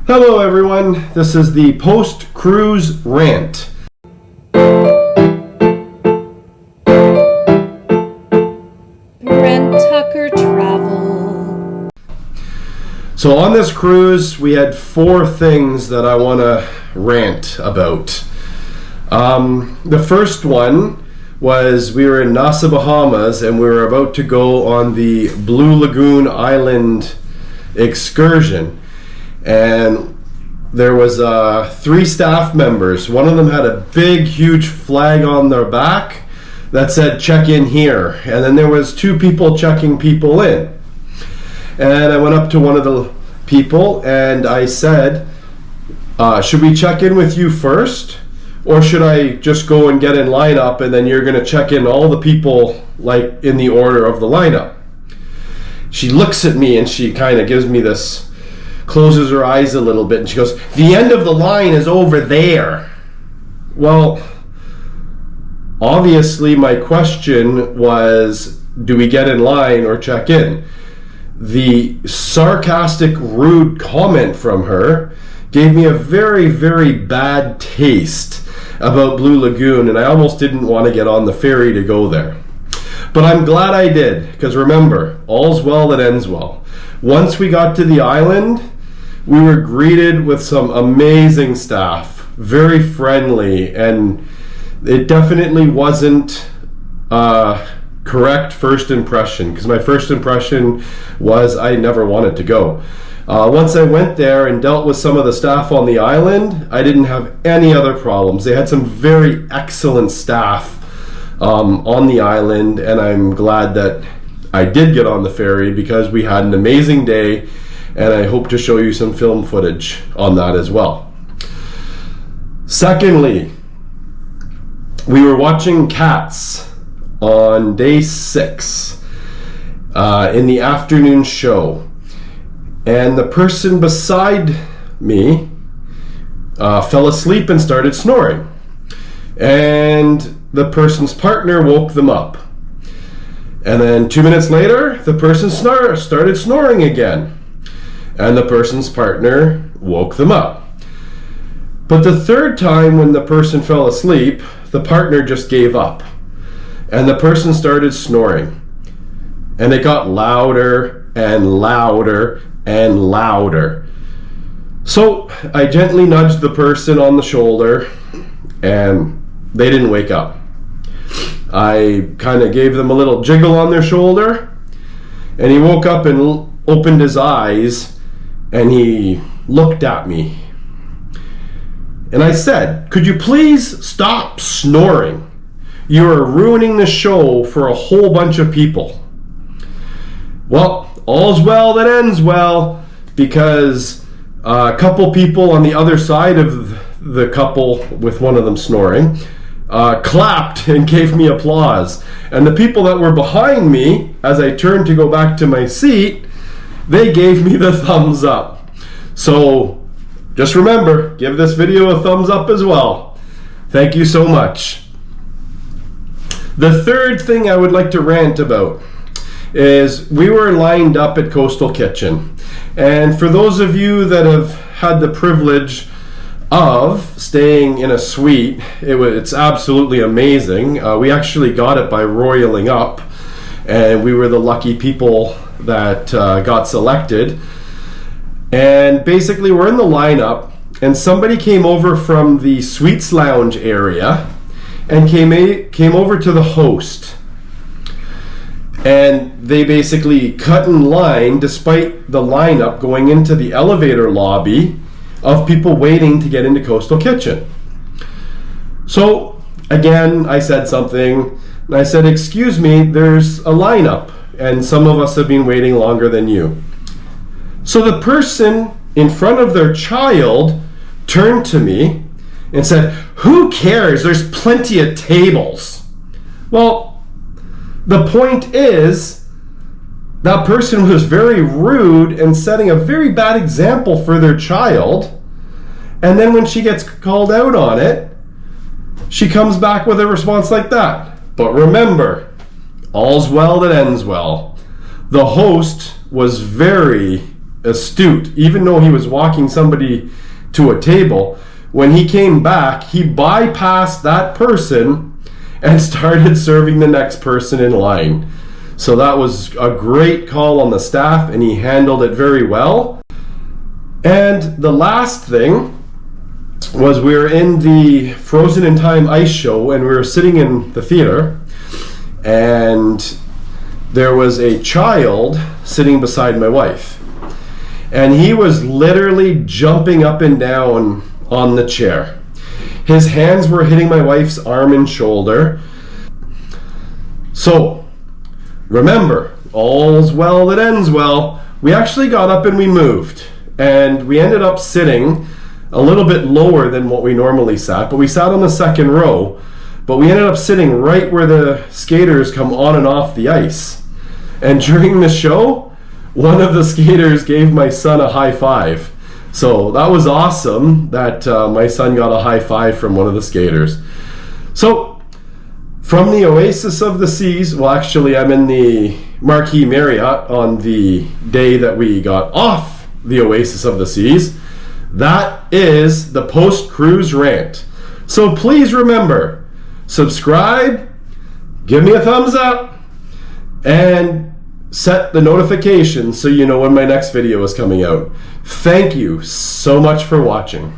Hello everyone, this is the post-cruise rant. Brent Tucker travel. So on this cruise, we had 4 things that I want to rant about. The first one was we were in Nassau, Bahamas, and we were about to go on the Blue Lagoon Island excursion. And there was 3 staff members. One of them had a big, huge flag on their back that said, "Check in here." And then there was 2 people checking people in. And I went up to one of the people and I said, should we check in with you first? Or should I just go and get in lineup and then you're going to check in all the people like in the order of the lineup? She looks at me and she kind of gives me this, closes her eyes a little bit, and she goes, "The end of the line is over there." Well, obviously my question was, do we get in line or check in? The sarcastic, rude comment from her gave me a very, very bad taste about Blue Lagoon, and I almost didn't want to get on the ferry to go there. But I'm glad I did, because remember, all's well that ends well. Once we got to the island, we were greeted with some amazing staff, very friendly, and it definitely wasn't correct first impression, because my first impression was I never wanted to go. Once I went there and dealt with some of the staff on the island, I didn't have any other problems. They had some very excellent staff on the island, and I'm glad that I did get on the ferry because we had an amazing day, and I hope to show you some film footage on that as well. Secondly, we were watching Cats on day 6 in the afternoon show, and the person beside me fell asleep and started snoring, and the person's partner woke them up, and then 2 minutes later the person started snoring again, and the person's partner woke them up. But the third time when the person fell asleep, the partner just gave up, and the person started snoring, and it got louder and louder and louder. So I gently nudged the person on the shoulder, and they didn't wake up. I kind of gave them a little jiggle on their shoulder, and he woke up and opened his eyes, and he looked at me. And I said, "Could you please stop snoring? You are ruining the show for a whole bunch of people." Well, all's well that ends well, because a couple people on the other side of the couple with one of them snoring clapped and gave me applause. And the people that were behind me, as I turned to go back to my seat, they gave me the thumbs up. So just remember, give this video a thumbs up as well. Thank you so much. The third thing I would like to rant about is we were lined up at Coastal Kitchen. And for those of you that have had the privilege of staying in a suite, it's absolutely amazing. We actually got it by royaling up, and we were the lucky people that got selected. And basically we're in the lineup, and somebody came over from the suites lounge area and came over to the host, and they basically cut in line despite the lineup going into the elevator lobby of people waiting to get into Coastal Kitchen. So again, I said something, and I said, "Excuse me, there's a lineup, and some of us have been waiting longer than you." So the person in front of their child turned to me and said, "Who cares? There's plenty of tables." Well, the point is, that person was very rude and setting a very bad example for their child. And then when she gets called out on it, she comes back with a response like that. But remember, all's well that ends well. The host was very astute. Even though he was walking somebody to a table, when he came back, he bypassed that person and started serving the next person in line. So that was a great call on the staff, and he handled it very well. And the last thing was, we were in the Frozen in Time ice show, and we were sitting in the theater, and there was a child sitting beside my wife, and he was literally jumping up and down on the chair. His hands were hitting my wife's arm and shoulder. So remember, all's well that ends well. We actually got up and we moved, and we ended up sitting a little bit lower than what we normally sat, but we sat on the second row, but we ended up sitting right where the skaters come on and off the ice. And during the show, one of the skaters gave my son a high five. So that was awesome that my son got a high five from one of the skaters. So from the Oasis of the Seas, well, actually I'm in the Marquis Marriott on the day that we got off the Oasis of the Seas. That is the post-cruise rant. So please remember, subscribe, give me a thumbs up, and set the notifications so you know when my next video is coming out. Thank you so much for watching.